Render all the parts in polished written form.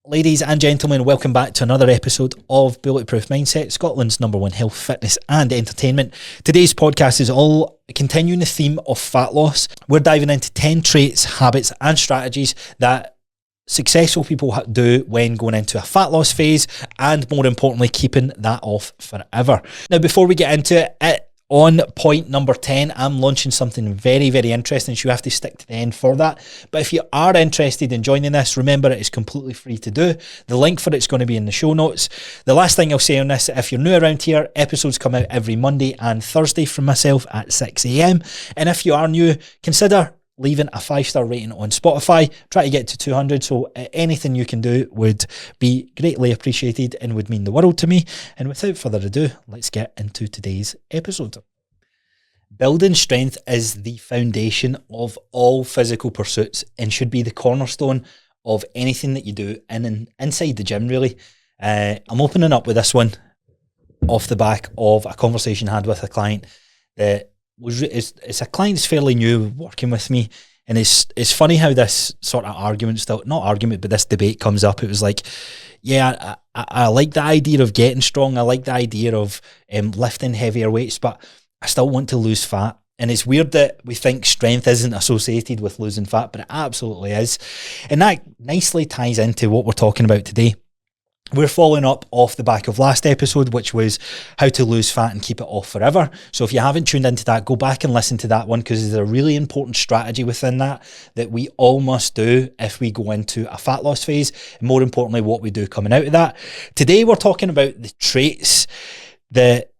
Ladies and gentlemen, welcome back to another episode of Bulletproof Mindset, Scotland's #1 health, fitness and entertainment. Today's podcast is all continuing the theme of fat loss. We're diving into 10 traits, habits and strategies that successful people do when going into a fat loss phase, and more importantly, keeping that off forever. Now, before we get into it, on point number 10, I'm launching something very, very interesting, so you have to stick to the end for that. But if you are interested in joining this, remember it is completely free to do. The link for it's going to be in the show notes. The last thing I'll say on this, if you're new around here, episodes come out every Monday and Thursday from myself at 6 a.m. And if you are new, consider leaving a 5-star rating on Spotify. Try to get to 200, so anything you can do would be greatly appreciated and would mean the world to me. And without further ado, let's get into today's episode. Building strength is the foundation of all physical pursuits and should be the cornerstone of anything that you do inside the gym, really. I'm opening up with this one off the back of a conversation I had with a client that it's a client that's fairly new working with me, and it's funny how this sort of this debate comes up. It was like, yeah, I like the idea of getting strong, I like the idea of lifting heavier weights, but I still want to lose fat. And it's weird that we think strength isn't associated with losing fat, but it absolutely is. And that nicely ties into what we're talking about today. We're following up off the back of last episode, which was how to lose fat and keep it off forever. So if you haven't tuned into that, go back and listen to that one, because there's a really important strategy within that we all must do if we go into a fat loss phase, and more importantly, what we do coming out of that. Today, we're talking about the traits that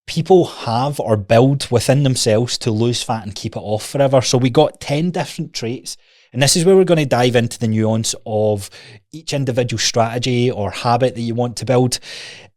people have or build within themselves to lose fat and keep it off forever. So we got 10 different traits. And this is where we're going to dive into the nuance of each individual strategy or habit that you want to build.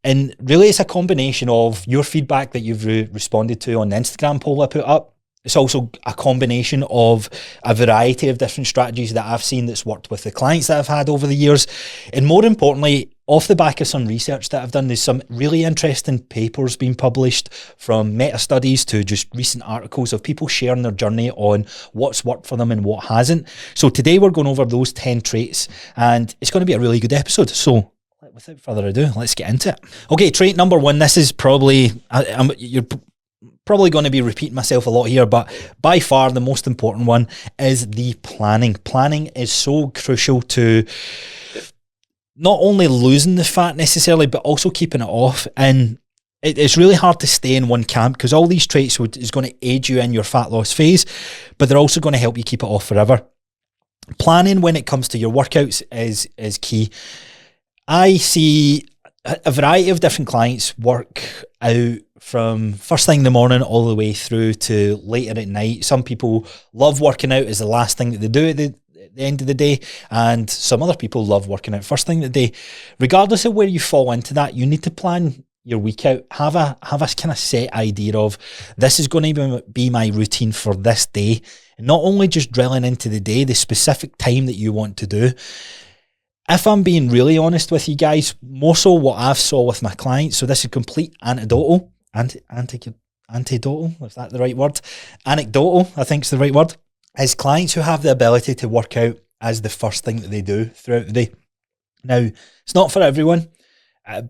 And really, it's a combination of your feedback that you've responded to on the Instagram poll I put up. It's also a combination of a variety of different strategies that I've seen that's worked with the clients that I've had over the years. And more importantly, off the back of some research that I've done, there's some really interesting papers being published, from meta-studies to just recent articles of people sharing their journey on what's worked for them and what hasn't. So today we're going over those 10 traits, and it's going to be a really good episode. So without further ado, let's get into it. Okay, trait number 1. This is probably, you're probably going to be repeating myself a lot here, but by far the most important one is the planning. Planning is so crucial to not only losing the fat necessarily, but also keeping it off. And it's really hard to stay in one camp, because all these traits is going to aid you in your fat loss phase, but they're also going to help you keep it off forever. Planning when it comes to your workouts is key. I see a variety of different clients work out from first thing in the morning all the way through to later at night. Some people love working out as the last thing that they do at the end of the day, and some other people love working out first thing of the day. Regardless of where you fall into that, you need to plan your week out. Have a kind of set idea of, this is going to be my routine for this day, and not only just drilling into the day, the specific time that you want to do. If I'm being really honest with you guys, more so what I've saw with my clients, so this is complete anecdotal, is that the right word? Anecdotal, I think is the right word, is clients who have the ability to work out as the first thing that they do throughout the day. Now, it's not for everyone,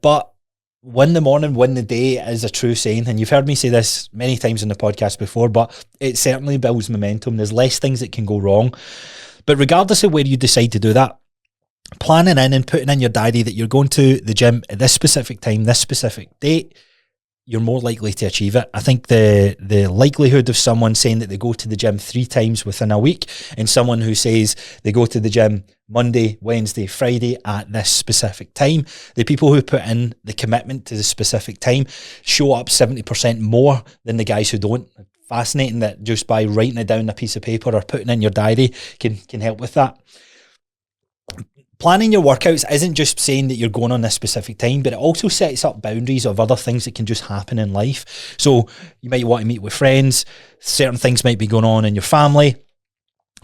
but win the morning, win the day is a true saying, and you've heard me say this many times in the podcast before, but it certainly builds momentum. There's less things that can go wrong. But regardless of where you decide to do that, planning in and putting in your diary that you're going to the gym at this specific time, this specific date, you're more likely to achieve it. I think the likelihood of someone saying that they go to the gym 3 times within a week, and someone who says they go to the gym Monday, Wednesday, Friday at this specific time, the people who put in the commitment to the specific time show up 70% more than the guys who don't. Fascinating that just by writing it down on a piece of paper or putting in your diary can help with that. Planning your workouts isn't just saying that you're going on this specific time, but it also sets up boundaries of other things that can just happen in life. So you might want to meet with friends, certain things might be going on in your family,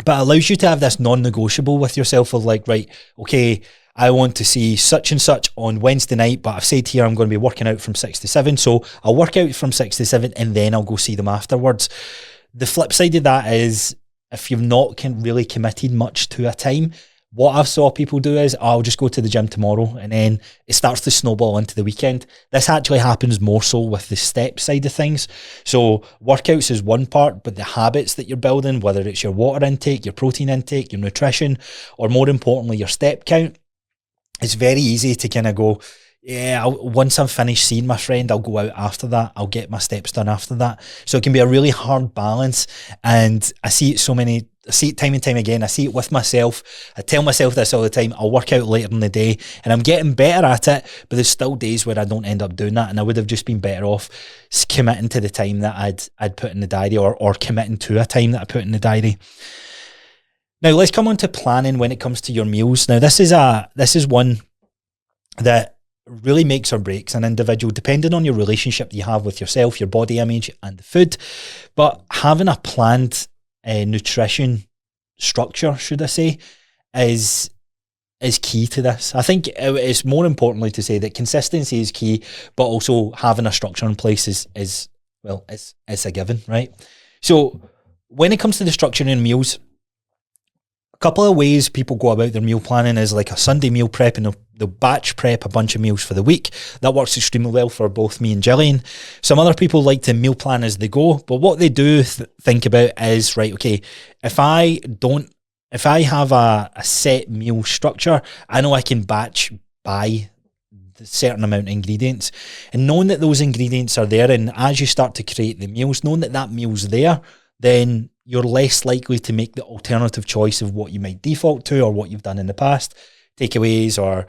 but it allows you to have this non-negotiable with yourself of like, right, okay, I want to see such and such on Wednesday night, but I've said here I'm going to be working out from 6 to 7, so I'll work out from 6 to 7 and then I'll go see them afterwards. The flip side of that is, if you've not really committed much to a time, what I've saw people do is, I'll just go to the gym tomorrow, and then it starts to snowball into the weekend. This actually happens more so with the step side of things. So workouts is one part, but the habits that you're building, whether it's your water intake, your protein intake, your nutrition, or more importantly, your step count, it's very easy to kind of go, yeah, once I'm finished seeing my friend, I'll go out after that. I'll get my steps done after that. So it can be a really hard balance. And I see it time and time again. I see it with myself. I tell myself this all the time. I'll work out later in the day, and I'm getting better at it, but there's still days where I don't end up doing that, and I would have just been better off committing to the time that I'd put in the diary, or committing to a time that I put in the diary. Now let's come on to planning when it comes to your meals. Now this is one that really makes or breaks an individual, depending on your relationship that you have with yourself, your body image, and the food. But having a planned nutrition structure, should I say, is key to this. I think it's more importantly to say that consistency is key, but also having a structure in place is a given, right? So when it comes to the structuring meals, a couple of ways people go about their meal planning is like a Sunday meal prep, and they'll batch prep a bunch of meals for the week. That works extremely well for both me and Gillian. Some other people like to meal plan as they go, but what they do think about is, right, okay, if I have a set meal structure, I know I can batch buy the certain amount of ingredients, and knowing that those ingredients are there, and as you start to create the meals, knowing that meal's there, then you're less likely to make the alternative choice of what you might default to or what you've done in the past. Takeaways or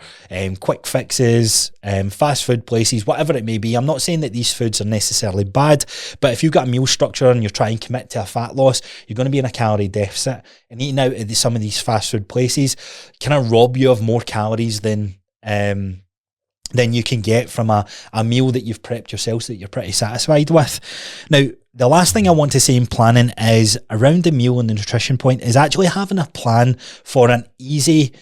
quick fixes, fast food places, whatever it may be. I'm not saying that these foods are necessarily bad, but if you've got a meal structure and you're trying to commit to a fat loss, you're going to be in a calorie deficit. And eating out at some of these fast food places kind of rob you of more calories than you can get from a meal that you've prepped yourself, so that you're pretty satisfied with. Now, the last thing I want to say in planning is around the meal and the nutrition point is actually having a plan for an easy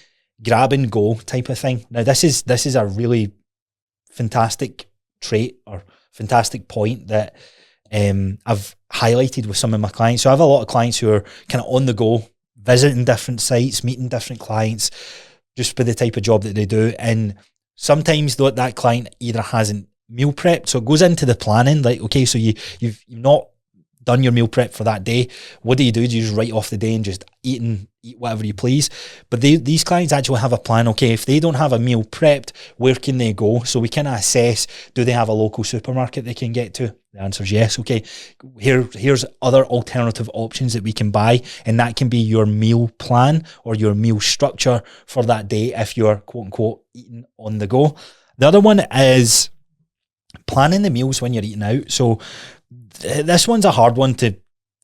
grab and go type of thing. Now, this is a really fantastic trait or fantastic point that I've highlighted with some of my clients. So I have a lot of clients who are kind of on the go, visiting different sites, meeting different clients, just for the type of job that they do. And sometimes that client either hasn't meal prepped, so it goes into the planning, like, okay, so you've not done your meal prep for that day. What do? Do you just write off the day and just eat whatever you please? But these clients actually have a plan. Okay, if they don't have a meal prepped, where can they go? So we can assess, do they have a local supermarket they can get to? The answer is yes. Okay, here's other alternative options that we can buy, and that can be your meal plan or your meal structure for that day if you're quote unquote eating on the go. The other one is planning the meals when you're eating out. So this one's a hard one to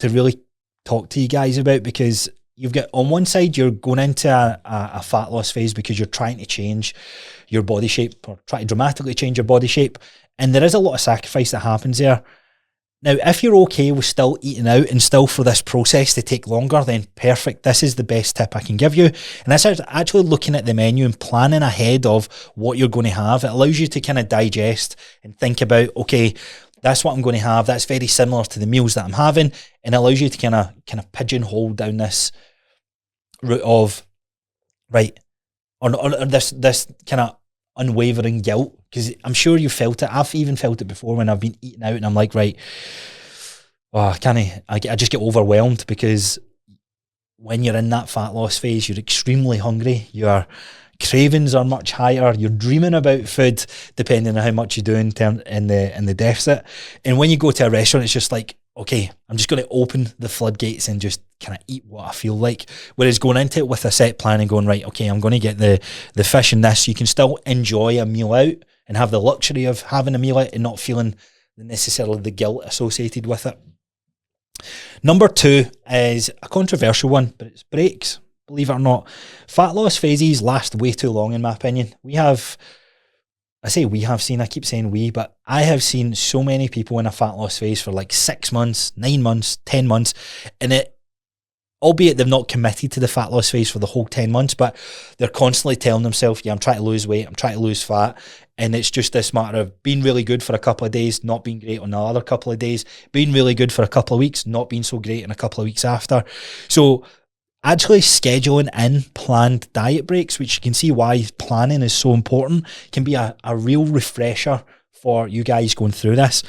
really talk to you guys about, because you've got, on one side, you're going into a fat loss phase because you're trying to change your body shape, or try to dramatically change your body shape, and there is a lot of sacrifice that happens there. Now, if you're okay with still eating out and still for this process to take longer, then perfect. This is the best tip I can give you. And that's actually looking at the menu and planning ahead of what you're going to have. It allows you to kind of digest and think about, okay, that's what I'm going to have. That's very similar to the meals that I'm having, and it allows you to kind of pigeonhole down this route of, right, or this kind of unwavering guilt, because I'm sure you felt it. I've even felt it before when I've been eating out and I'm like, right, I just get overwhelmed, because when you're in that fat loss phase, you're extremely hungry. Your cravings are much higher. You're dreaming about food, depending on how much you do in the deficit. And when you go to a restaurant, it's just like, okay, I'm just going to open the floodgates and just kind of eat what I feel like. Whereas going into it with a set plan and going, right, okay, I'm going to get the fish in this. You can still enjoy a meal out and have the luxury of having a meal out and not feeling necessarily the guilt associated with it. Number 2 is a controversial one, but it's breaks. Believe it or not, fat loss phases last way too long, in my opinion. I keep saying we, but I have seen so many people in a fat loss phase for like 6 months, 9 months, 10 months, and albeit they've not committed to the fat loss phase for the whole 10 months, but they're constantly telling themselves, yeah, I'm trying to lose weight, I'm trying to lose fat, and it's just this matter of being really good for a couple of days, not being great on the other couple of days, being really good for a couple of weeks, not being so great in a couple of weeks after. So Actually scheduling in planned diet breaks, which you can see why planning is so important, can be a real refresher for you guys going through this.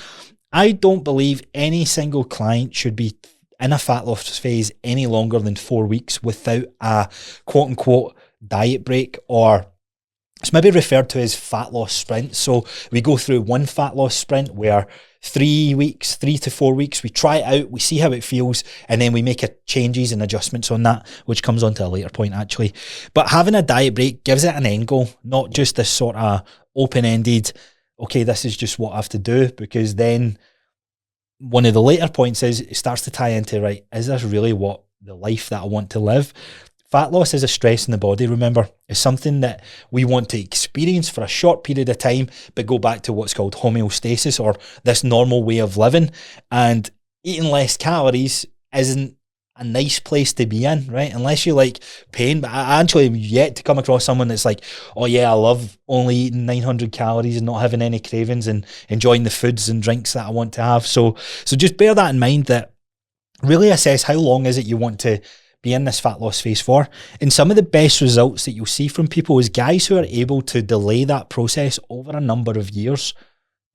I don't believe any single client should be in a fat loss phase any longer than 4 weeks without a quote unquote diet break, or it's maybe referred to as fat loss sprints. So we go through one fat loss sprint where 3 weeks, 3 to 4 weeks, we try it out, we see how it feels, and then we make changes and adjustments on that, which comes on to a later point actually. But having a diet break gives it an end goal, not just this sort of open-ended, okay, this is just what I have to do, because then one of the later points is it starts to tie into, right, is this really what the life that I want to live? Fat loss is a stress in the body, remember. It's something that we want to experience for a short period of time, but go back to what's called homeostasis, or this normal way of living. And eating less calories isn't a nice place to be in, right? Unless you like pain. But I actually have yet to come across someone that's like, oh yeah, I love only eating 900 calories and not having any cravings and enjoying the foods and drinks that I want to have. So just bear that in mind, that really assess how long is it you want to be in this fat loss phase for. And some of the best results that you'll see from people is guys who are able to delay that process over a number of years.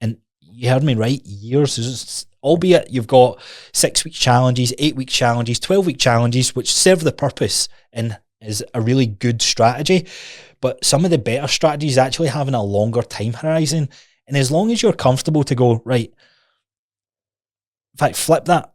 And you heard me right, years. Albeit you've got 6-week challenges, 8-week challenges, 12-week challenges, which serve the purpose and is a really good strategy. But some of the better strategies is actually having a longer time horizon. And as long as you're comfortable to go, right, in fact, flip that.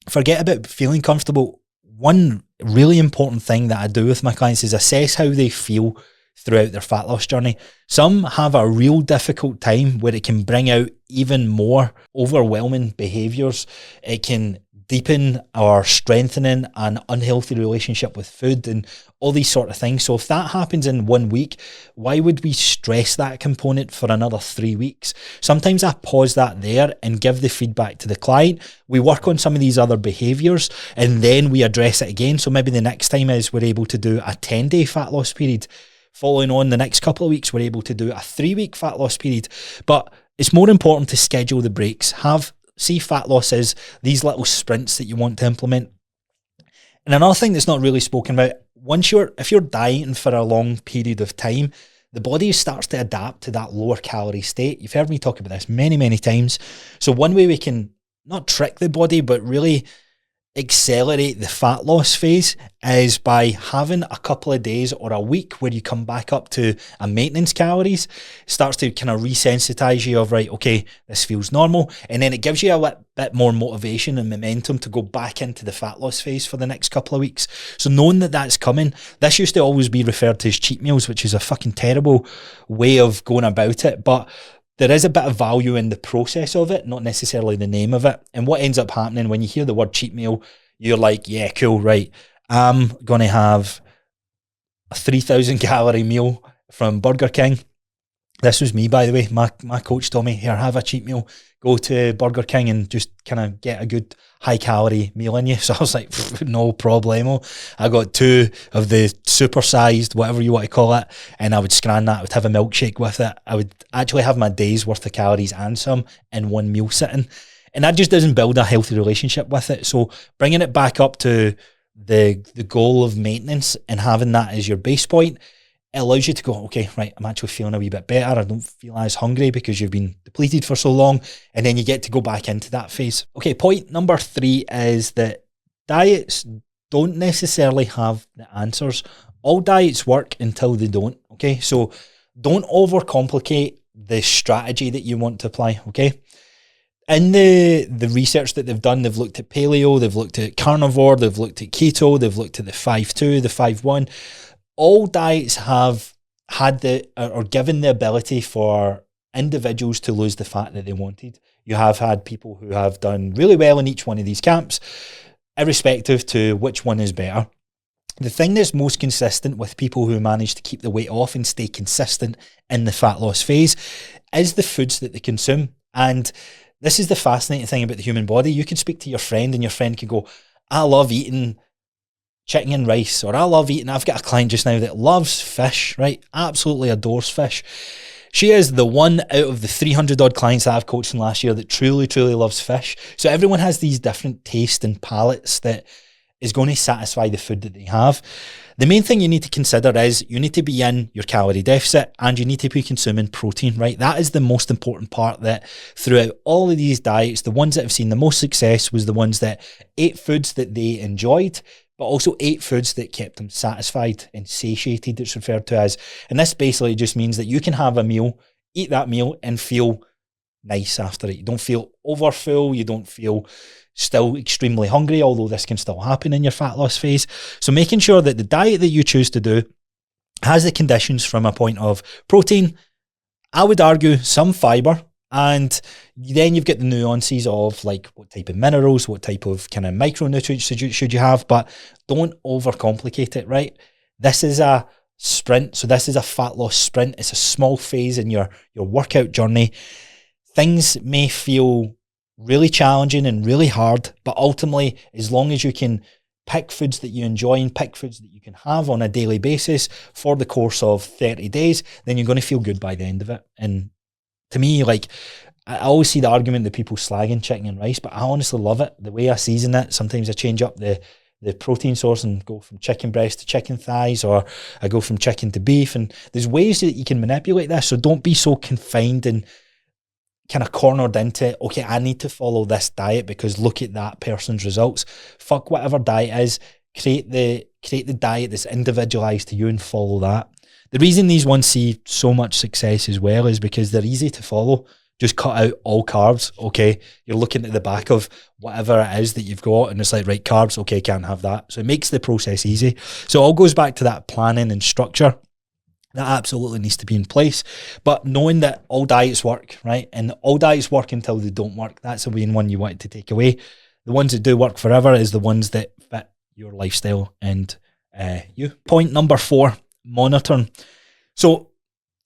Forget about feeling comfortable. One really important thing that I do with my clients is assess how they feel throughout their fat loss journey. Some have a real difficult time where it can bring out even more overwhelming behaviours. It can deepen or strengthening an unhealthy relationship with food and all these sort of things. So if that happens in 1 week, why would we stress that component for another 3 weeks? Sometimes I pause that there and give the feedback to the client. We work on some of these other behaviours and then we address it again. So maybe the next time is we're able to do a 10-day fat loss period. Following on the next couple of weeks, we're able to do a 3-week fat loss period. But it's more important to schedule the breaks. See fat loss as these little sprints that you want to implement. And another thing that's not really spoken about, if you're dieting for a long period of time, the body starts to adapt to that lower calorie state. You've heard me talk about this many, many times. So one way we can not trick the body, but really accelerate the fat loss phase is by having a couple of days or a week where you come back up to a maintenance calories. It starts to kind of resensitize you of, right, okay, this feels normal. And then it gives you a bit more motivation and momentum to go back into the fat loss phase for the next couple of weeks. So knowing that that's coming, this used to always be referred to as cheat meals, which is a fucking terrible way of going about it. But there is a bit of value in the process of it, not necessarily the name of it. And what ends up happening when you hear the word cheat meal, you're like, yeah, cool, right. I'm going to have a 3,000 calorie meal from Burger King. This was me, by the way. My coach told me, here, have a cheat meal. Go to Burger King and just kind of get a good high calorie meal in you. So I was like, no problemo. I got 2 of the supersized, whatever you want to call it, and I would scran that. I would have a milkshake with it. I would actually have my day's worth of calories and some in one meal sitting. And that just doesn't build a healthy relationship with it. So bringing it back up to the goal of maintenance and having that as your base point, it allows you to go, okay, right, I'm actually feeling a wee bit better. I don't feel as hungry because you've been depleted for so long. And then you get to go back into that phase. Okay, point number 3 is that diets don't necessarily have the answers. All diets work until they don't, okay? So don't overcomplicate the strategy that you want to apply, okay? In the research that they've done, they've looked at paleo, they've looked at carnivore, they've looked at keto, they've looked at the 5-2, the 5-1. All diets have had or given the ability for individuals to lose the fat that they wanted. You have had people who have done really well in each one of these camps, irrespective to which one is better. The thing that's most consistent with people who manage to keep the weight off and stay consistent in the fat loss phase is the foods that they consume. And this is the fascinating thing about the human body. You can speak to your friend and your friend can go, I love eating chicken and rice, or I've got a client just now that loves fish, right? Absolutely adores fish. She is the one out of the 300 odd clients that I've coached in last year that truly, truly loves fish. So everyone has these different tastes and palates that is going to satisfy the food that they have. The main thing you need to consider is you need to be in your calorie deficit and you need to be consuming protein, right? That is the most important part, that throughout all of these diets, the ones that have seen the most success was the ones that ate foods that they enjoyed, but also ate foods that kept them satisfied and satiated, it's referred to as. And this basically just means that you can have a meal, eat that meal and feel nice after it. You don't feel overfull, you don't feel still extremely hungry, although this can still happen in your fat loss phase. So making sure that the diet that you choose to do has the conditions from a point of protein, I would argue some fiber, and then you've got the nuances of like what type of minerals, what type of kind of micronutrients should you have, but don't overcomplicate it, right? This is a sprint, so this is a fat loss sprint. It's a small phase in your workout journey. Things may feel really challenging and really hard, but ultimately, as long as you can pick foods that you enjoy and pick foods that you can have on a daily basis for the course of 30 days, then you're going to feel good by the end of it. And to me, like, I always see the argument that people slagging chicken and rice, but I honestly love it. The way I season it, sometimes I change up the protein source and go from chicken breast to chicken thighs, or I go from chicken to beef. And there's ways that you can manipulate this. So don't be so confined and kind of cornered into, okay, I need to follow this diet because look at that person's results. Fuck whatever diet is. Create the diet that's individualized to you and follow that. The reason these ones see so much success as well is because they're easy to follow. Just cut out all carbs. Okay, you're looking at the back of whatever it is that you've got and it's like, right, carbs, okay, can't have that. So it makes the process easy. So it all goes back to that planning and structure. That absolutely needs to be in place. But knowing that all diets work, right? And all diets work until they don't work. That's the main one you want to take away. The ones that do work forever is the ones that fit your lifestyle and you. Point number 4, monitoring. So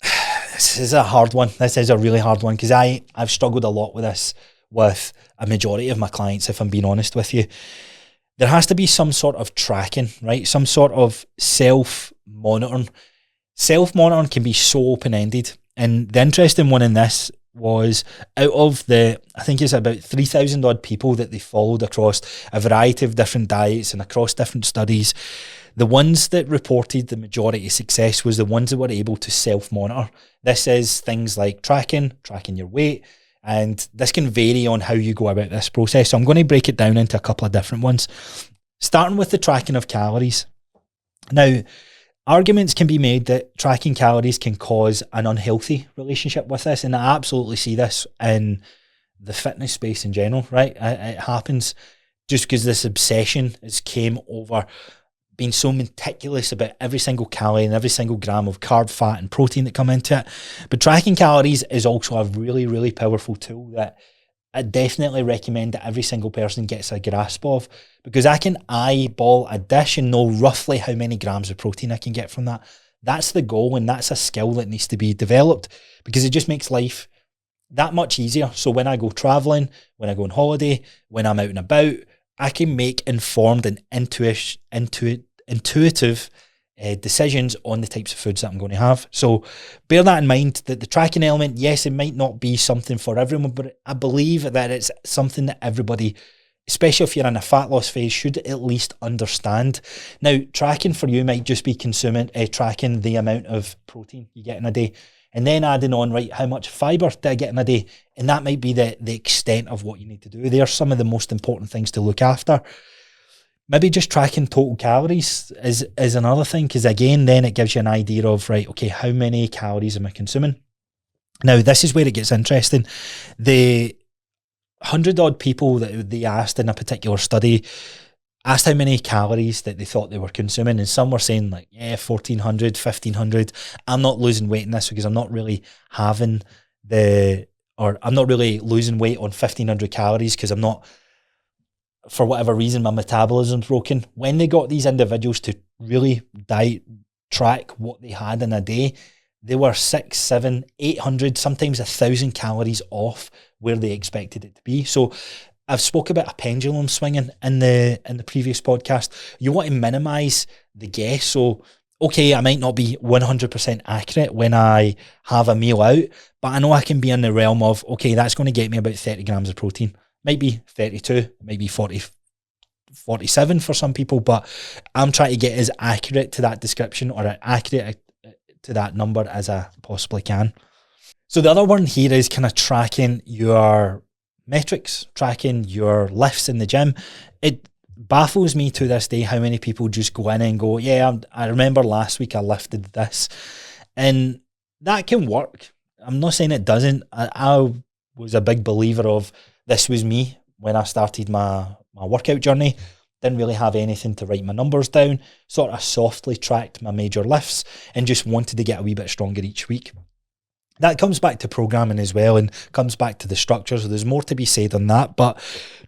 this is a hard one. This is a really hard one because I've struggled a lot with this with a majority of my clients, if I'm being honest with you. There has to be some sort of tracking, right? Some sort of self-monitoring. Self-monitoring can be so open-ended. And the interesting one in this was out of I think it's about 3,000 odd people that they followed across a variety of different diets and across different studies, the ones that reported the majority of success was the ones that were able to self-monitor. This is things like tracking your weight, and this can vary on how you go about this process. So I'm going to break it down into a couple of different ones, starting with the tracking of calories. Now, arguments can be made that tracking calories can cause an unhealthy relationship with this, and I absolutely see this in the fitness space in general, right? It happens just because this obsession has came over being so meticulous about every single calorie and every single gram of carb, fat and protein that come into it. But tracking calories is also a really, really powerful tool that I definitely recommend that every single person gets a grasp of, because I can eyeball a dish and know roughly how many grams of protein I can get from that. That's the goal, and that's a skill that needs to be developed because it just makes life that much easier. So when I go traveling, when I go on holiday, when I'm out and about, I can make informed and intuitive decisions on the types of foods that I'm going to have. So bear that in mind, that the tracking element, yes, it might not be something for everyone, but I believe that it's something that everybody, especially if you're in a fat loss phase, should at least understand. Now, tracking for you might just be tracking the amount of protein you get in a day, and then adding on, right, how much fiber do I get in a day? And that might be the extent of what you need to do. They are some of the most important things to look after. Maybe just tracking total calories is another thing, because again, then it gives you an idea of, right, okay, how many calories am I consuming? Now, this is where it gets interesting. The 100 odd people that they asked in a particular study asked how many calories that they thought they were consuming, and some were saying like, yeah, 1,400, 1,500. I'm not losing weight in this because I'm not really I'm not really losing weight on 1,500 calories because I'm not, for whatever reason, my metabolism's broken. When they got these individuals to really track what they had in a day, they were 600, 700, 800, sometimes 1,000 calories off where they expected it to be. So I've spoke about a pendulum swinging in the previous podcast. You want to minimize the guess. So, okay, I might not be 100% accurate when I have a meal out, but I know I can be in the realm of, okay, that's going to get me about 30 grams of protein. Might be 32, maybe 40, 47 for some people, but I'm trying to get as accurate to that description or accurate to that number as I possibly can. So the other one here is kind of tracking your metrics, tracking your lifts in the gym. It baffles me to this day how many people just go in and go, yeah, I remember last week I lifted this. And that can work. I'm not saying it doesn't. I was a big believer of this was me when I started my workout journey. Didn't really have anything to write my numbers down, sort of softly tracked my major lifts and just wanted to get a wee bit stronger each week. That comes back to programming as well and comes back to the structure, so there's more to be said on that. But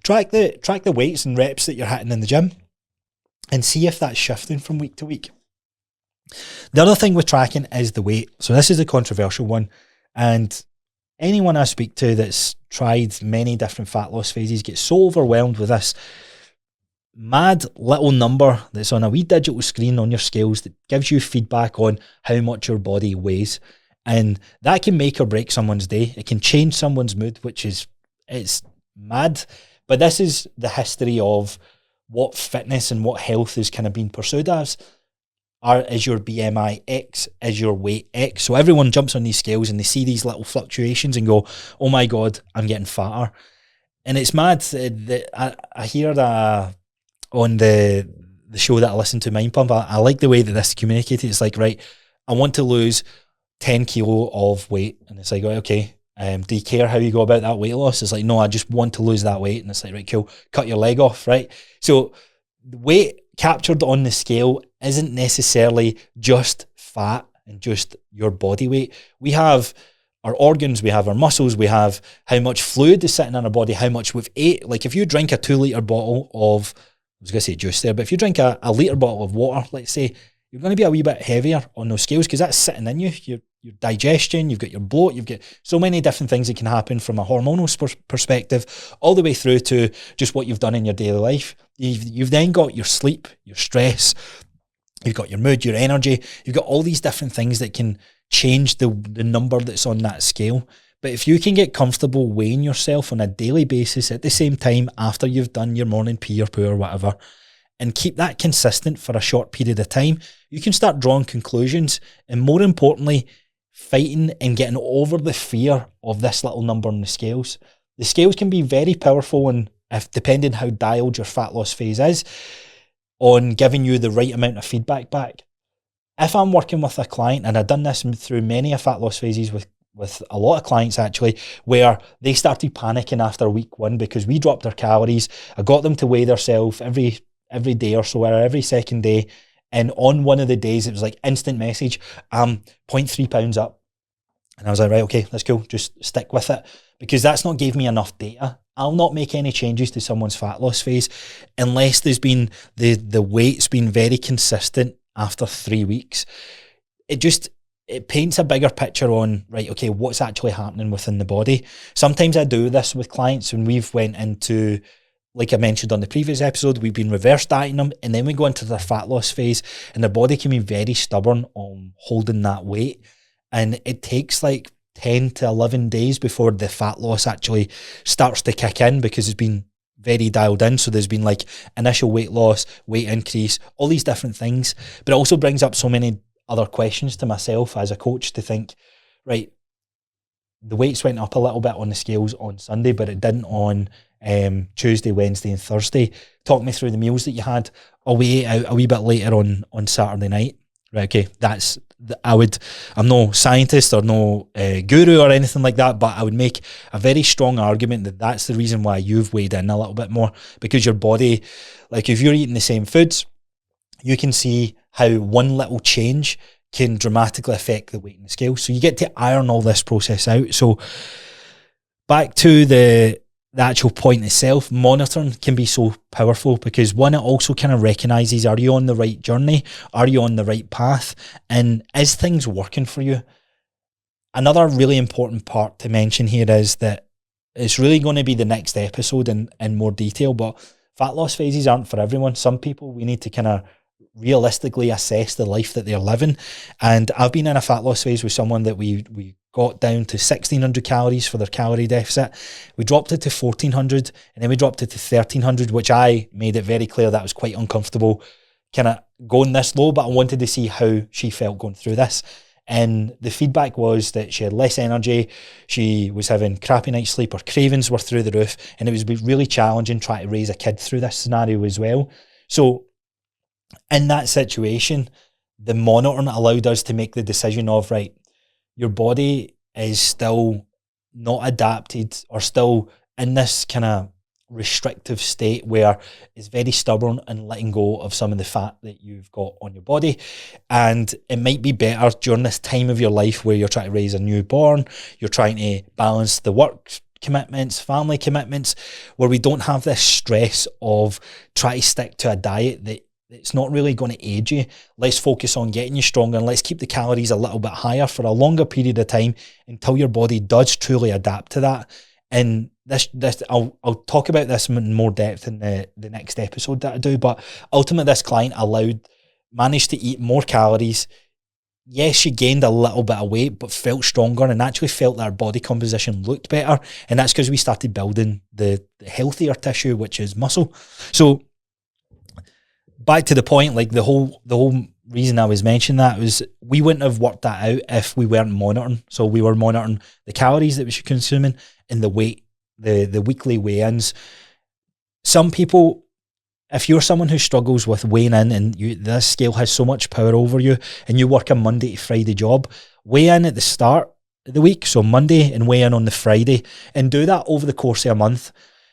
track the weights and reps that you're hitting in the gym and see if that's shifting from week to week. The other thing with tracking is the weight. So this is a controversial one, and anyone I speak to that's tried many different fat loss phases gets so overwhelmed with this mad little number that's on a wee digital screen on your scales that gives you feedback on how much your body weighs. And that can make or break someone's day. It can change someone's mood, it's mad. But this is the history of what fitness and what health is kind of being pursued as. Is your BMI X? Is your weight X? So everyone jumps on these scales and they see these little fluctuations and go, oh my God, I'm getting fatter. And it's mad. I hear that on the show that I listen to, Mind Pump. I like the way that this is communicated. It's like, right, I want to lose 10 kilo of weight. And it's like, okay, do you care how you go about that weight loss? It's like, no, I just want to lose that weight. And it's like, right, cool, cut your leg off, right? So the weight captured on the scale isn't necessarily just fat and just your body weight. We have our organs, we have our muscles, we have how much fluid is sitting in our body, how much we've ate. Like if you drink a 2 litre bottle of, I was going to say juice there, but if you drink a litre bottle of water, let's say, you're going to be a wee bit heavier on those scales because that's sitting in you. Your digestion, you've got your bloat, you've got so many different things that can happen from a hormonal perspective, all the way through to just what you've done in your daily life. You've then got your sleep, your stress, you've got your mood, your energy, you've got all these different things that can change the number that's on that scale. But if you can get comfortable weighing yourself on a daily basis at the same time after you've done your morning pee or poo or whatever, and keep that consistent for a short period of time, you can start drawing conclusions and, more importantly, fighting and getting over the fear of this little number on the scales. The scales can be very powerful, and if depending how dialed your fat loss phase is, on giving you the right amount of feedback back. If I'm working with a client, and I've done this through many fat loss phases with a lot of clients actually, where they started panicking after week 1 because we dropped their calories. I got them to weigh themselves every day or so, or every second day. And on one of the days, it was like instant message, 0.3 pounds up. And I was like, right, okay, that's cool. Just stick with it, because that's not gave me enough data. I'll not make any changes to someone's fat loss phase unless there's been the weight's been very consistent after 3 weeks. It paints a bigger picture on, right, okay, what's actually happening within the body. Sometimes I do this with clients when we've went into, like I mentioned on the previous episode, we've been reverse dieting them, and then we go into their fat loss phase, and their body can be very stubborn on holding that weight. And it takes like 10 to 11 days before the fat loss actually starts to kick in, because it's been very dialed in. So there's been like initial weight loss, weight increase, all these different things. But it also brings up so many other questions to myself as a coach to think, right, the weights went up a little bit on the scales on Sunday, but it didn't on Tuesday, Wednesday and Thursday. Talk me through the meals that you had. I'll weigh out a wee bit later on Saturday night. Right, okay, I'm no scientist or no guru or anything like that, but I would make a very strong argument that that's the reason why you've weighed in a little bit more, because your body, like if you're eating the same foods, you can see how one little change can dramatically affect the weight in the scale. So you get to iron all this process out. So back to the actual point itself, monitoring can be so powerful, because one, it also kind of recognises, are you on the right journey? Are you on the right path? And is things working for you? Another really important part to mention here is that it's really going to be the next episode in more detail, but fat loss phases aren't for everyone. Some people, we need to kind of realistically assess the life that they're living. And I've been in a fat loss phase with someone that we got down to 1,600 calories for their calorie deficit. We dropped it to 1,400, and then we dropped it to 1,300, which I made it very clear that was quite uncomfortable kind of going this low, but I wanted to see how she felt going through this. And the feedback was that she had less energy, she was having crappy night's sleep, her cravings were through the roof, and it was really challenging trying to raise a kid through this scenario as well. So in that situation, the monitoring allowed us to make the decision of, right, your body is still not adapted or still in this kind of restrictive state where it's very stubborn and letting go of some of the fat that you've got on your body. And it might be better during this time of your life where you're trying to raise a newborn, you're trying to balance the work commitments, family commitments, where we don't have this stress of trying to stick to a diet that it's not really going to aid you. Let's focus on getting you stronger, and let's keep the calories a little bit higher for a longer period of time until your body does truly adapt to that. And this I'll talk about this in more depth in the next episode that I do, but ultimately this client managed to eat more calories. Yes, she gained a little bit of weight, but felt stronger and actually felt that her body composition looked better. And that's because we started building the healthier tissue, which is muscle. So back to the point, like the whole reason I was mentioning that was we wouldn't have worked that out if we weren't monitoring. So we were monitoring the calories that we should consuming and the weight, the weekly weigh-ins. Some people, if you're someone who struggles with weighing in and this scale has so much power over you and you work a Monday to Friday job, weigh in at the start of the week, so Monday, and weigh in on the Friday, and do that over the course of a month.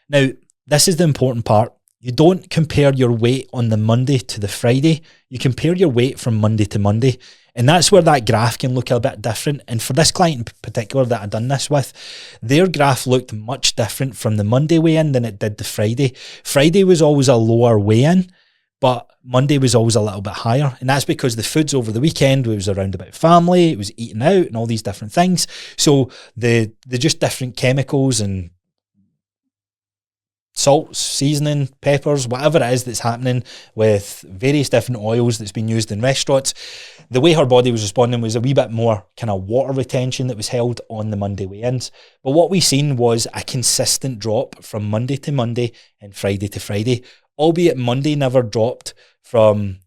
Now, this is the important part. You don't compare your weight on the Monday to the Friday. You compare your weight from Monday to Monday. And that's where that graph can look a bit different. And for this client in particular that I've done this with, their graph looked much different from the Monday weigh-in than it did the Friday. Friday was always a lower weigh-in, but Monday was always a little bit higher. And that's because the foods over the weekend was around about family, it was eating out and all these different things. So the just different chemicals and salts, seasoning, peppers, whatever it is that's happening with various different oils that's been used in restaurants, the way her body was responding was a wee bit more kind of water retention that was held on the Monday weigh-ins. But what we seen was a consistent drop from Monday to Monday and Friday to Friday, albeit Monday never dropped from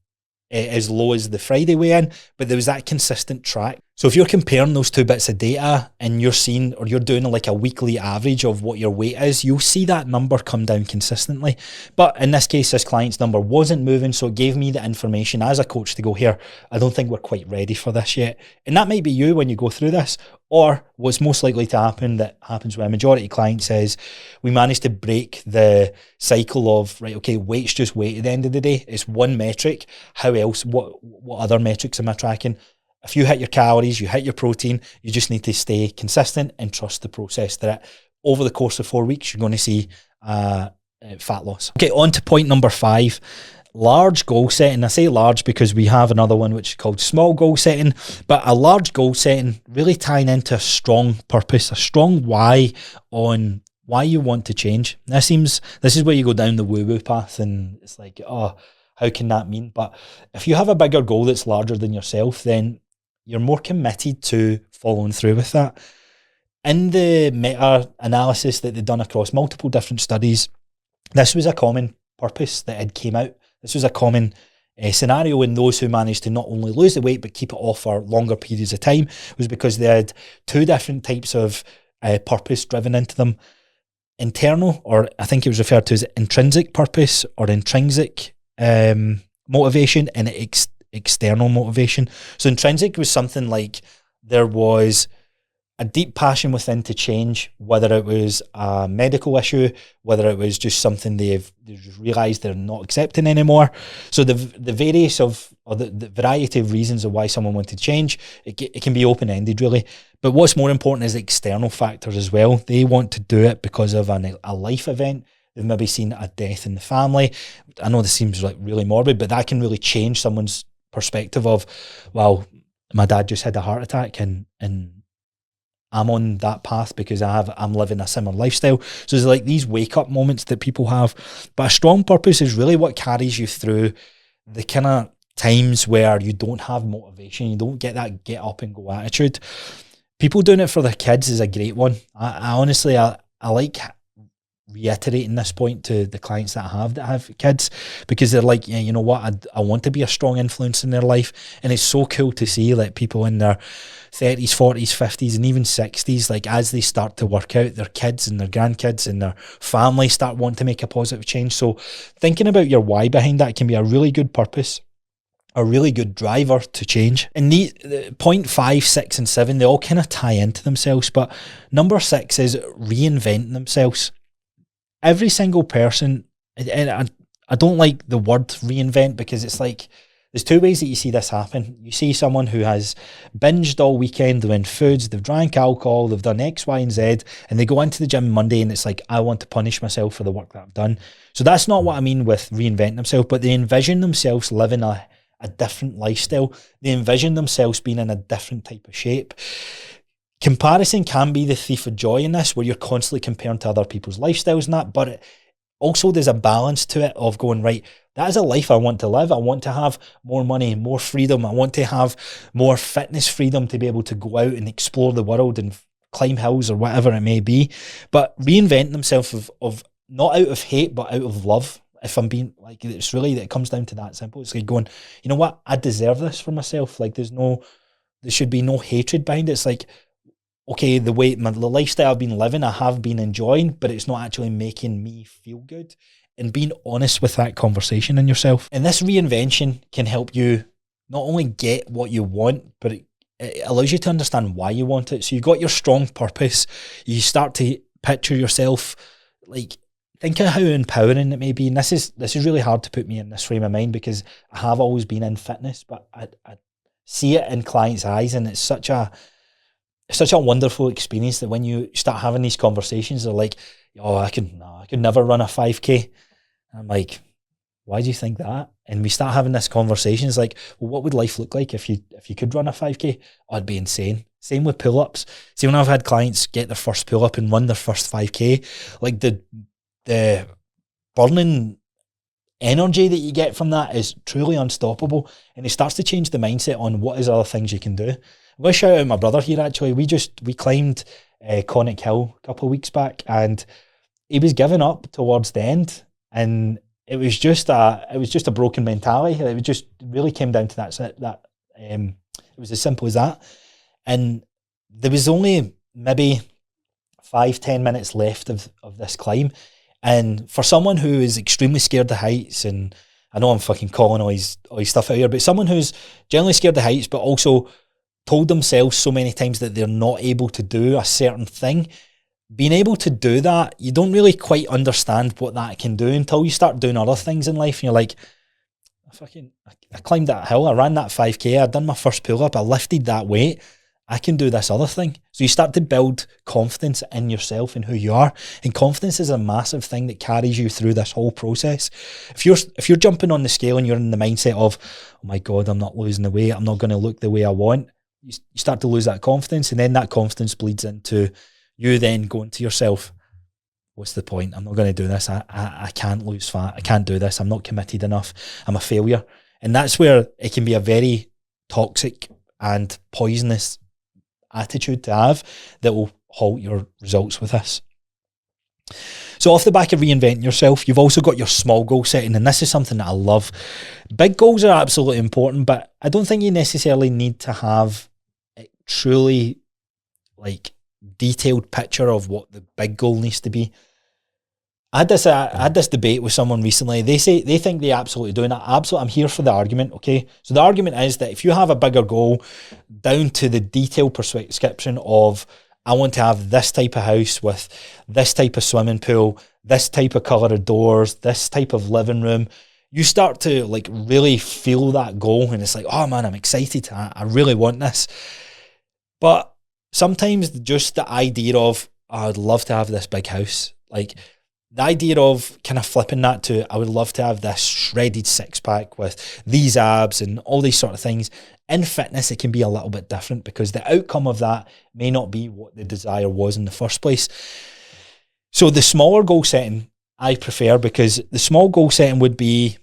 as low as the Friday weigh-in, but there was that consistent track. So if you're comparing those two bits of data and you're seeing, or you're doing like a weekly average of what your weight is, you'll see that number come down consistently. But in this case, this client's number wasn't moving, so it gave me the information as a coach to go, here, I don't think we're quite ready for this yet. And that might be you when you go through this, or what's most likely to happen, that happens with a majority of clients, is we manage to break the cycle of, right, okay, weight's just weight at the end of the day. It's one metric. How else, what other metrics am I tracking? If you hit your calories, you hit your protein, you just need to stay consistent and trust the process that over the course of 4 weeks, you're going to see fat loss. Okay, on to point number 5, large goal setting. I say large because we have another one which is called small goal setting, but a large goal setting really tying into a strong purpose, a strong why on why you want to change. This is where you go down the woo-woo path and it's like, oh, how can that mean? But if you have a bigger goal that's larger than yourself, then you're more committed to following through with that. In the meta-analysis that they've done across multiple different studies, this was a common purpose that had came out. This was a common scenario in those who managed to not only lose the weight but keep it off for longer periods of time, was because they had 2 different types of purpose driven into them. Internal, or I think it was referred to as intrinsic purpose or intrinsic motivation, and external motivation. So intrinsic was something like there was a deep passion within to change, whether it was a medical issue, whether it was just something they've just realised they're not accepting anymore. So the variety of reasons of why someone wanted to change, it can be open-ended really. But what's more important is the external factors as well. They want to do it because of a life event. They've maybe seen a death in the family. I know this seems like really morbid, but that can really change someone's perspective of, well, my dad just had a heart attack and I'm on that path because I'm living a similar lifestyle. So there's like these wake up moments that people have. But a strong purpose is really what carries you through the kind of times where you don't have motivation, you don't get that get up and go attitude. People doing it for their kids is a great one. I honestly, I like reiterating this point to the clients that have kids, because they're like, yeah, you know what, I want to be a strong influence in their life. And it's so cool to see like people in their 30s, 40s, 50s and even 60s, like as they start to work out, their kids and their grandkids and their family start wanting to make a positive change. So thinking about your why behind that can be a really good purpose, a really good driver to change. And the point 5, 6 and 7, they all kind of tie into themselves, but number 6 is reinventing themselves. Every single person, and I don't like the word reinvent, because it's like, there's two ways that you see this happen. You see someone who has binged all weekend doing foods, they've drank alcohol, they've done X, Y, and Z, and they go into the gym Monday and it's like, I want to punish myself for the work that I've done. So that's not what I mean with reinventing themselves, but they envision themselves living a different lifestyle. They envision themselves being in a different type of shape. Comparison can be the thief of joy in this, where you're constantly comparing to other people's lifestyles and that, but also there's a balance to it of going, right, that is a life I want to live. I want to have more money, more freedom. I want to have more fitness freedom to be able to go out and explore the world and climb hills or whatever it may be. But reinventing themselves of not out of hate, but out of love. If I'm being like, it's really, it comes down to that simple. It's like going, you know what, I deserve this for myself. Like there should be no hatred behind it. It's like, okay, the lifestyle I've been living, I have been enjoying, but it's not actually making me feel good. And being honest with that conversation in yourself. And this reinvention can help you not only get what you want, but it allows you to understand why you want it. So you've got your strong purpose. You start to picture yourself, like, think of how empowering it may be. And this is really hard to put me in this frame of mind, because I have always been in fitness, but I see it in clients' eyes, and it's such a wonderful experience that when you start having these conversations, they're like, oh, I could never run a 5K. And I'm like, why do you think that? And we start having this conversation. It's like, well, what would life look like if you could run a 5K? Oh, it'd be insane. Same with pull-ups. See, when I've had clients get their first pull-up and run their first 5K, like the burning energy that you get from that is truly unstoppable. And it starts to change the mindset on what is other things you can do. I'm going to shout out my brother here, actually. We climbed Conic Hill a couple of weeks back, and he was giving up towards the end, and it was just a broken mentality. It just really came down to that it was as simple as that. And there was only maybe 5-10 minutes left of this climb, and for someone who is extremely scared of heights, and I know I'm fucking calling all his stuff out here, but someone who's generally scared of heights but also told themselves so many times that they're not able to do a certain thing, being able to do that, you don't really quite understand what that can do until you start doing other things in life, and you're like, I climbed that hill, I ran that 5K, I done my first pull-up, I lifted that weight, I can do this other thing. So you start to build confidence in yourself and who you are, and confidence is a massive thing that carries you through this whole process. If you're jumping on the scale and you're in the mindset of, oh my God, I'm not losing the weight, I'm not going to look the way I want, you start to lose that confidence, and then that confidence bleeds into you then going to yourself, what's the point? I'm not going to do this. I can't lose fat. I can't do this. I'm not committed enough. I'm a failure. And that's where it can be a very toxic and poisonous attitude to have that will halt your results with this. So off the back of reinventing yourself, you've also got your small goal setting, and this is something that I love. Big goals are absolutely important, but I don't think you necessarily need to have a truly like detailed picture of what the big goal needs to be. I had this debate with someone recently. They think they absolutely do, and I'm here for the argument, okay? So the argument is that if you have a bigger goal down to the detailed prescription of, I want to have this type of house with this type of swimming pool, this type of colour of doors, this type of living room, you start to like really feel that goal, and it's like, oh man, I'm excited. I really want this. But sometimes just the idea of, oh, I'd love to have this big house, like the idea of kind of flipping that to, I would love to have this shredded six-pack with these abs and all these sort of things. In fitness, it can be a little bit different because the outcome of that may not be what the desire was in the first place. So the smaller goal setting I prefer, because the small goal setting would be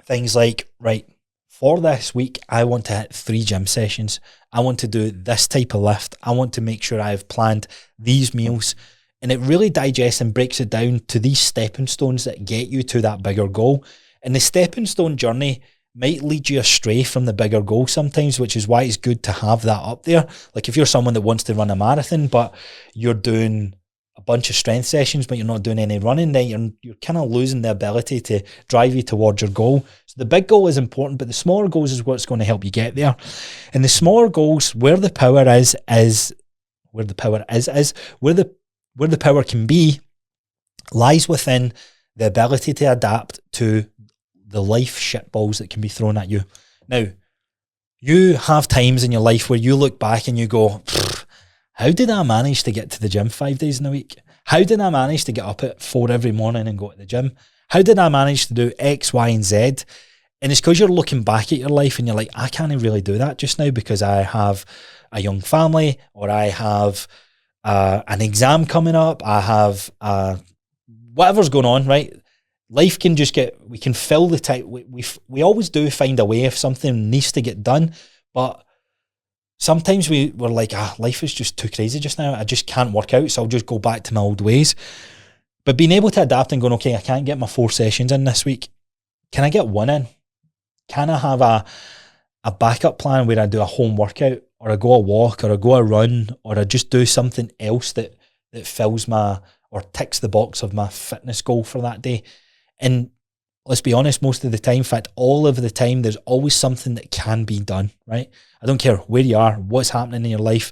things like, right, for this week, I want to hit 3 gym sessions. I want to do this type of lift. I want to make sure I've planned these meals. And it really digests and breaks it down to these stepping stones that get you to that bigger goal. And the stepping stone journey might lead you astray from the bigger goal sometimes, which is why it's good to have that up there. Like if you're someone that wants to run a marathon, but you're doing a bunch of strength sessions, but you're not doing any running, then you're kind of losing the ability to drive you towards your goal. So the big goal is important, but the smaller goals is what's going to help you get there. And the smaller goals, where the power can be, lies within the ability to adapt to the life shitballs that can be thrown at you. Now, you have times in your life where you look back and you go, how did I manage to get to the gym 5 days in a week? How did I manage to get up at 4 every morning and go to the gym? How did I manage to do X, Y, and Z? And it's because you're looking back at your life and you're like, I can't really do that just now because I have a young family, or I have an exam coming up, I have whatever's going on, right? Life can just we can fill the time. We always do find a way if something needs to get done, but sometimes we're like, life is just too crazy just now. I just can't work out, so I'll just go back to my old ways. But being able to adapt and going, okay, I can't get my 4 sessions in this week. Can I get 1 in? Can I have a backup plan where I do a home workout, or I go a walk, or I go a run, or I just do something else that fills or ticks the box of my fitness goal for that day? And let's be honest, most of the time, in fact, all of the time, there's always something that can be done, right? I don't care where you are, what's happening in your life,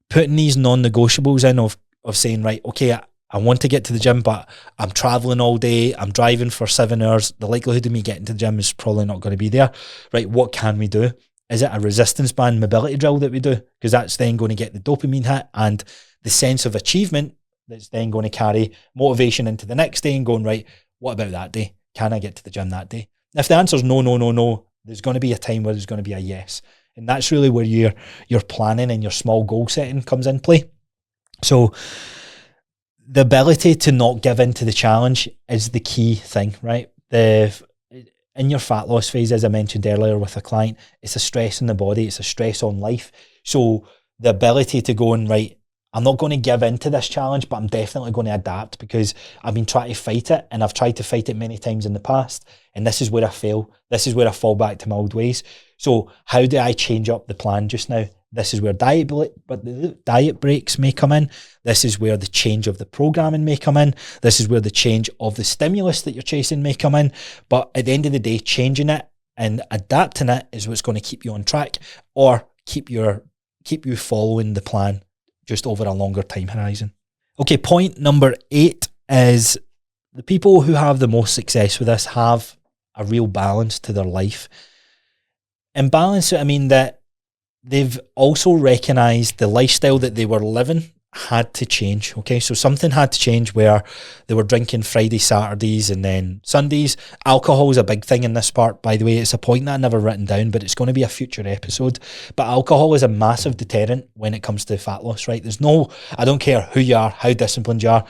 putting these non-negotiables in of saying, right, okay, I want to get to the gym, but I'm traveling all day, I'm driving for 7 hours, the likelihood of me getting to the gym is probably not going to be there, right? What can we do? Is it a resistance band mobility drill that we do? Because that's then going to get the dopamine hit and the sense of achievement that's then going to carry motivation into the next day and going, right, what about that day? Can I get to the gym that day? If the answer is no, there's going to be a time where there's going to be a yes. And that's really where your planning and your small goal setting comes in play. So the ability to not give in to the challenge is the key thing, right? In your fat loss phase, as I mentioned earlier with a client, it's a stress in the body, it's a stress on life. So the ability to go and, right, I'm not going to give in to this challenge, but I'm definitely going to adapt because I've been trying to fight it, and I've tried to fight it many times in the past, and this is where I fail. This is where I fall back to my old ways. So how do I change up the plan just now? This is where diet breaks may come in. This is where the change of the programming may come in. This is where the change of the stimulus that you're chasing may come in. But at the end of the day, changing it and adapting it is what's going to keep you on track, or keep you following the plan just over a longer time horizon. Okay, point number 8 is the people who have the most success with this have a real balance to their life. And balance, I mean that they've also recognised the lifestyle that they were living had to change. Okay, so something had to change where they were drinking Friday, Saturdays, and then Sundays. Alcohol is a big thing in this part, by the way. It's a point that I never written down, but it's going to be a future episode. But alcohol is a massive deterrent when it comes to fat loss, right? I don't care who you are, how disciplined you are.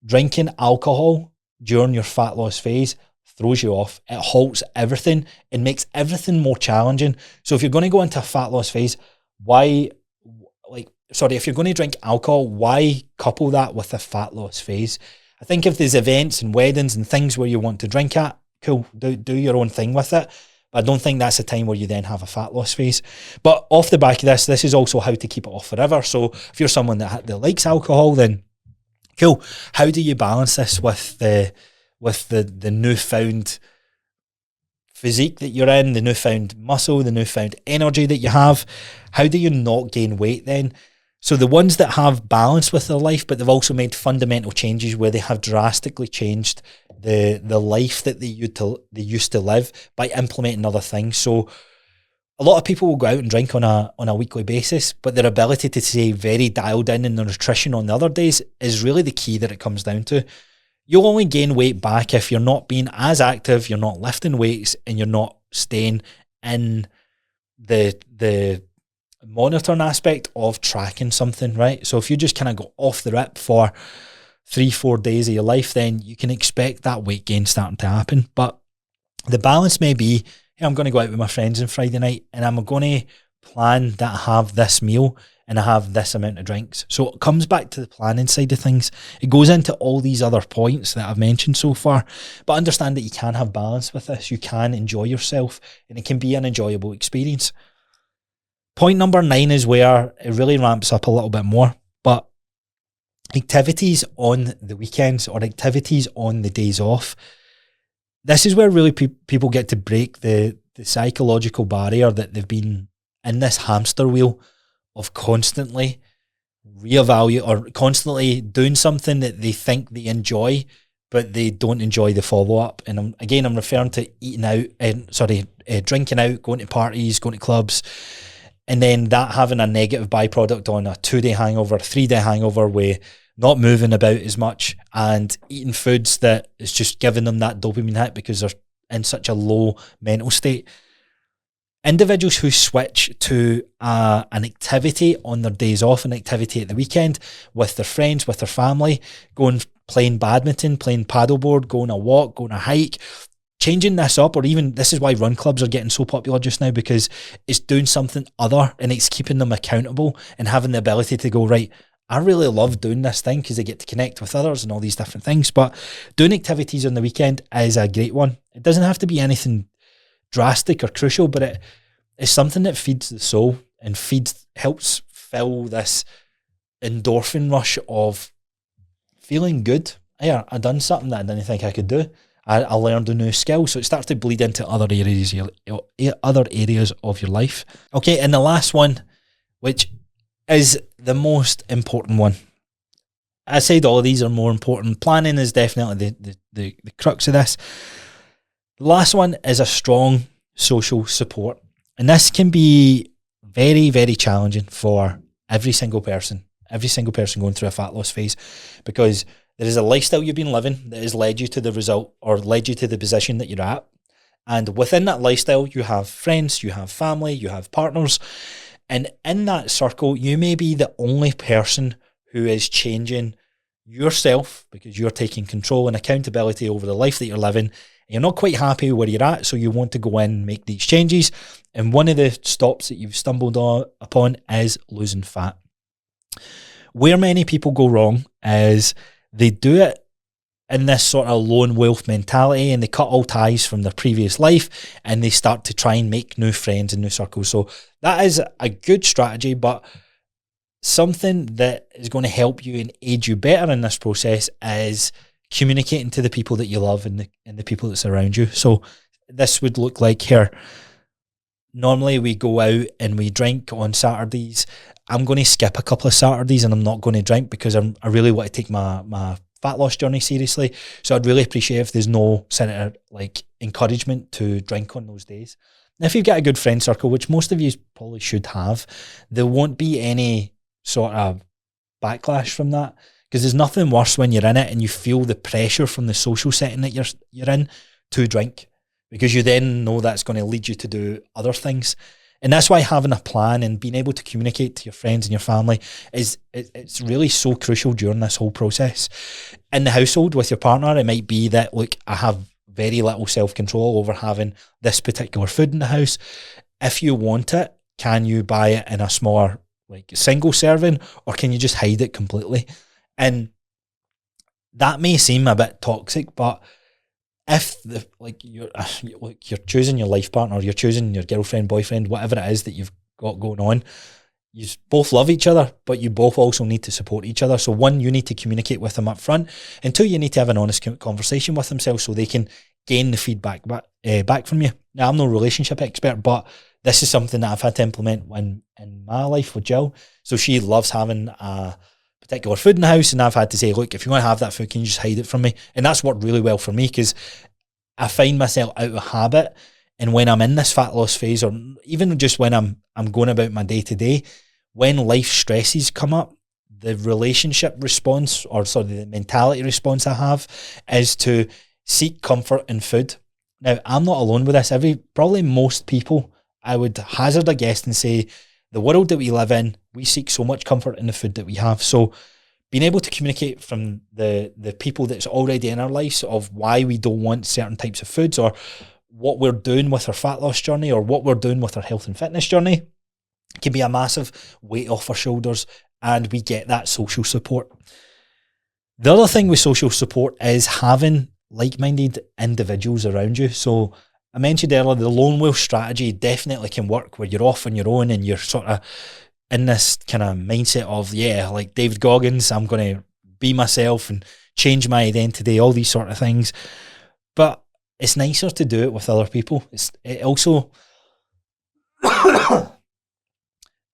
Drinking alcohol during your fat loss phase throws you off. It halts everything and makes everything more challenging. So if you're going to go into a fat loss phase, if you're going to drink alcohol, why couple that with a fat loss phase? I think if there's events and weddings and things where you want to drink at, cool, do your own thing with it. But I don't think that's a time where you then have a fat loss phase. But off the back of this is also how to keep it off forever. So if you're someone that likes alcohol, then cool. How do you balance this with the newfound physique that you're in, the newfound muscle, the newfound energy that you have? How do you not gain weight then? So the ones that have balance with their life, but they've also made fundamental changes where they have drastically changed the life that they used to live by implementing other things. So a lot of people will go out and drink on a weekly basis, but their ability to stay very dialed in their nutrition on the other days is really the key that it comes down to. You'll only gain weight back if you're not being as active, you're not lifting weights, and you're not staying in the monitoring aspect of tracking something, right? So if you just kind of go off the rip for 3-4 days of your life, then you can expect that weight gain starting to happen. But the balance may be, hey, I'm going to go out with my friends on Friday night and I'm going to plan that I have this meal and I have this amount of drinks. So it comes back to the planning side of things. It goes into all these other points that I've mentioned so far, but understand that you can have balance with this. You can enjoy yourself and it can be an enjoyable experience. Point number 9 is where it really ramps up a little bit more, but activities on the weekends or activities on the days off. This is where really people get to break the psychological barrier that they've been in this hamster wheel of constantly reevaluate or constantly doing something that they think they enjoy, but they don't enjoy the follow-up. And I'm referring to eating out, drinking out, going to parties, going to clubs, and then that having a negative byproduct on a 2-day hangover, 3-day hangover with not moving about as much and eating foods that is just giving them that dopamine hit because they're in such a low mental state. Individuals who switch to an activity on their days off, an activity at the weekend with their friends, with their family, playing badminton, playing paddleboard, going a walk, going a hike, changing this up, or even this is why run clubs are getting so popular just now, because it's doing something other and it's keeping them accountable and having the ability to go, right, I really love doing this thing because they get to connect with others and all these different things. But doing activities on the weekend is a great one. It doesn't have to be anything drastic or crucial, but it's something that feeds the soul and helps fill this endorphin rush of feeling good. Yeah, I done something that I didn't think I could do. I learned a new skill, so it starts to bleed into other areas of your life. Okay, and the last one, which is the most important one. I said all of these are more important. Planning is definitely the crux of this. The last one is a strong social support. And this can be very, very challenging for every single person going through a fat loss phase, because there is a lifestyle you've been living that has led you to the result or led you to the position that you're at. And within that lifestyle, you have friends, you have family, you have partners. And in that circle, you may be the only person who is changing yourself because you're taking control and accountability over the life that you're living. You're not quite happy where you're at, so you want to go in and make these changes. And one of the stops that you've stumbled upon is losing fat. Where many people go wrong is they do it in this sort of lone wolf mentality and they cut all ties from their previous life and they start to try and make new friends and new circles. So that is a good strategy, but something that is going to help you and aid you better in this process is communicating to the people that you love and the people that surround you. So this would look like here. Normally we go out and we drink on Saturdays. I'm going to skip a couple of Saturdays and I'm not going to drink because I really want to take my fat loss journey seriously. So I'd really appreciate if there's no encouragement to drink on those days. And if you've got a good friend circle, which most of you probably should have, there won't be any sort of backlash from that, because there's nothing worse when you're in it and you feel the pressure from the social setting that you're in to drink, because you then know that's going to lead you to do other things. And that's why having a plan and being able to communicate to your friends and your family it's really so crucial during this whole process. In the household with your partner, it might be that, look, I have very little self-control over having this particular food in the house. If you want it, can you buy it in a smaller, single serving, or can you just hide it completely? And that may seem a bit toxic, but if you're choosing your life partner, you're choosing your girlfriend, boyfriend, whatever it is that you've got going on, you both love each other, but you both also need to support each other. So 1, you need to communicate with them up front, and 2, you need to have an honest conversation with themselves so they can gain the feedback back from you. Now, I'm no relationship expert, but this is something that I've had to implement in my life with Jill. So she loves having a particular food in the house, and I've had to say, look, if you want to have that food, can you just hide it from me? And that's worked really well for me, because I find myself out of habit, and when I'm in this fat loss phase, or even just when I'm going about my day to day, when life stresses come up, the relationship response, or the mentality response I have, is to seek comfort in food. Now, I'm not alone with this. Probably most people, I would hazard a guess and say, the world that we live in, we seek so much comfort in the food that we have. So being able to communicate from the people that's already in our lives of why we don't want certain types of foods, or what we're doing with our fat loss journey or what we're doing with our health and fitness journey can be a massive weight off our shoulders, and we get that social support. The other thing with social support is having like-minded individuals around you. So I mentioned earlier, the lone wolf strategy definitely can work where you're off on your own and you're sort of in this kind of mindset of, yeah, like David Goggins, I'm going to be myself and change my identity, all these sort of things. But it's nicer to do it with other people. It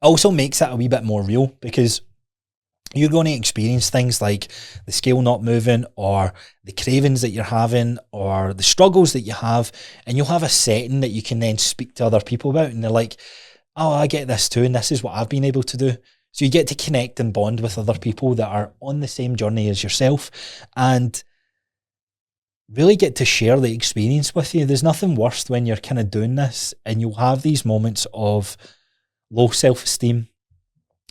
also makes it a wee bit more real, because you're going to experience things like the scale not moving or the cravings that you're having or the struggles that you have, and you'll have a setting that you can then speak to other people about, and they're like, oh, I get this too, and this is what I've been able to do. So you get to connect and bond with other people that are on the same journey as yourself and really get to share the experience with you. There's nothing worse when you're kind of doing this and you'll have these moments of low self-esteem.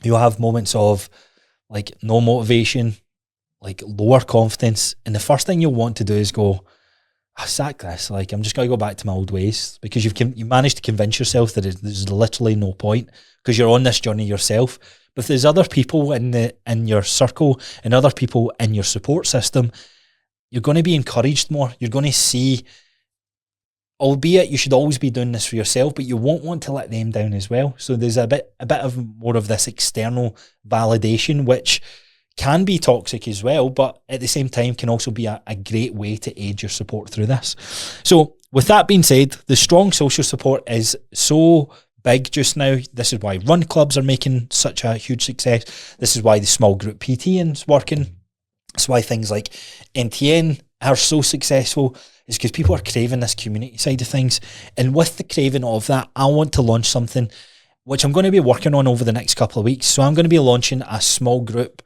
You'll have moments of like no motivation, like lower confidence. And the first thing you'll want to do is go, sack this. Like, I'm just going to go back to my old ways, because you managed to convince yourself that there's literally no point because you're on this journey yourself. But if there's other people in your circle and other people in your support system, you're going to be encouraged more. You're going to see, albeit you should always be doing this for yourself, but you won't want to let them down as well. So there's a bit of more of this external validation, which can be toxic as well, but at the same time can also be a great way to aid your support through this. So with that being said, the strong social support is so big just now. This is why run clubs are making such a huge success. This is why the small group PT is working. It's why things like NTN are so successful, is because people are craving this community side of things. And with the craving of that, I want to launch something which I'm going to be working on over the next couple of weeks. So I'm going to be launching a small group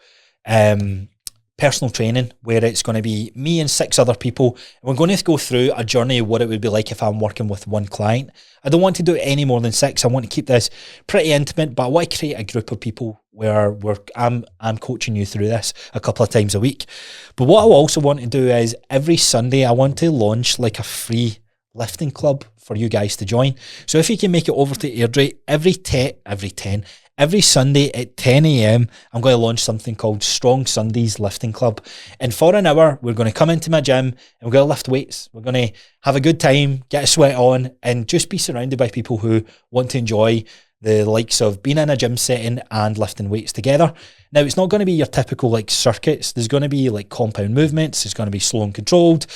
personal training where it's going to be me and 6 other people. We're going to go through a journey of what it would be like if I'm working with one client. I don't want to do it any more than 6. I want to keep this pretty intimate, but I want to create a group of people where I'm coaching you through this a couple of times a week. But what I also want to do is every Sunday I want to launch like a free lifting club for you guys to join. So if you can make it over to Airdrie every Sunday at 10 a.m, I'm going to launch something called Strong Sundays Lifting Club. And for an hour, we're going to come into my gym and we're going to lift weights. We're going to have a good time, get a sweat on, and just be surrounded by people who want to enjoy the likes of being in a gym setting and lifting weights together. Now, it's not going to be your typical like circuits. There's going to be like compound movements. It's going to be slow and controlled.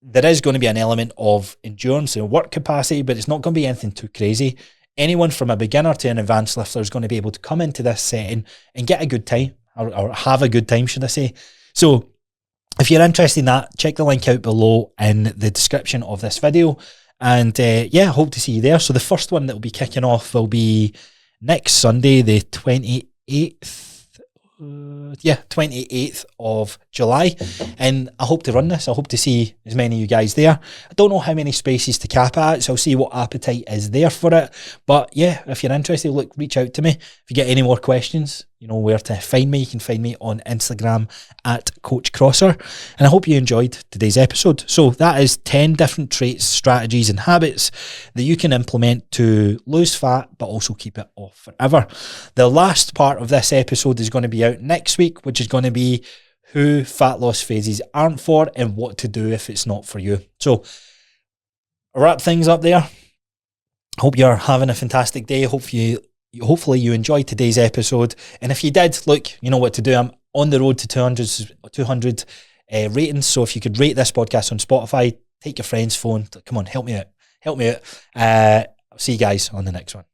There is going to be an element of endurance and work capacity, but it's not going to be anything too crazy. Anyone from a beginner to an advanced lifter is going to be able to come into this setting and get a good time, or have a good time, should I say. So if you're interested in that, check the link out below in the description of this video. And yeah, hope to see you there. So the first one that will be kicking off will be next Sunday, the 28th. 28th of July, and I hope to run this. I hope to see as many of you guys there. I don't know how many spaces to cap at, so I'll see what appetite is there for it. But yeah, if you're interested, look, reach out to me. If you get any more questions, you know where to find me. You can find me on Instagram at Coach Crossar. And I hope you enjoyed today's episode. So that is 10 different traits, strategies and habits that you can implement to lose fat but also keep it off forever. The last part of this episode is going to be out next week, which is going to be who fat loss phases aren't for and what to do if it's not for you. So I'll wrap things up there. Hope you're having a fantastic day. Hopefully you enjoyed today's episode. And if you did, look, you know what to do. I'm on the road to 200 ratings. So if you could rate this podcast on Spotify, take your friend's phone. Come on, help me out. I'll see you guys on the next one.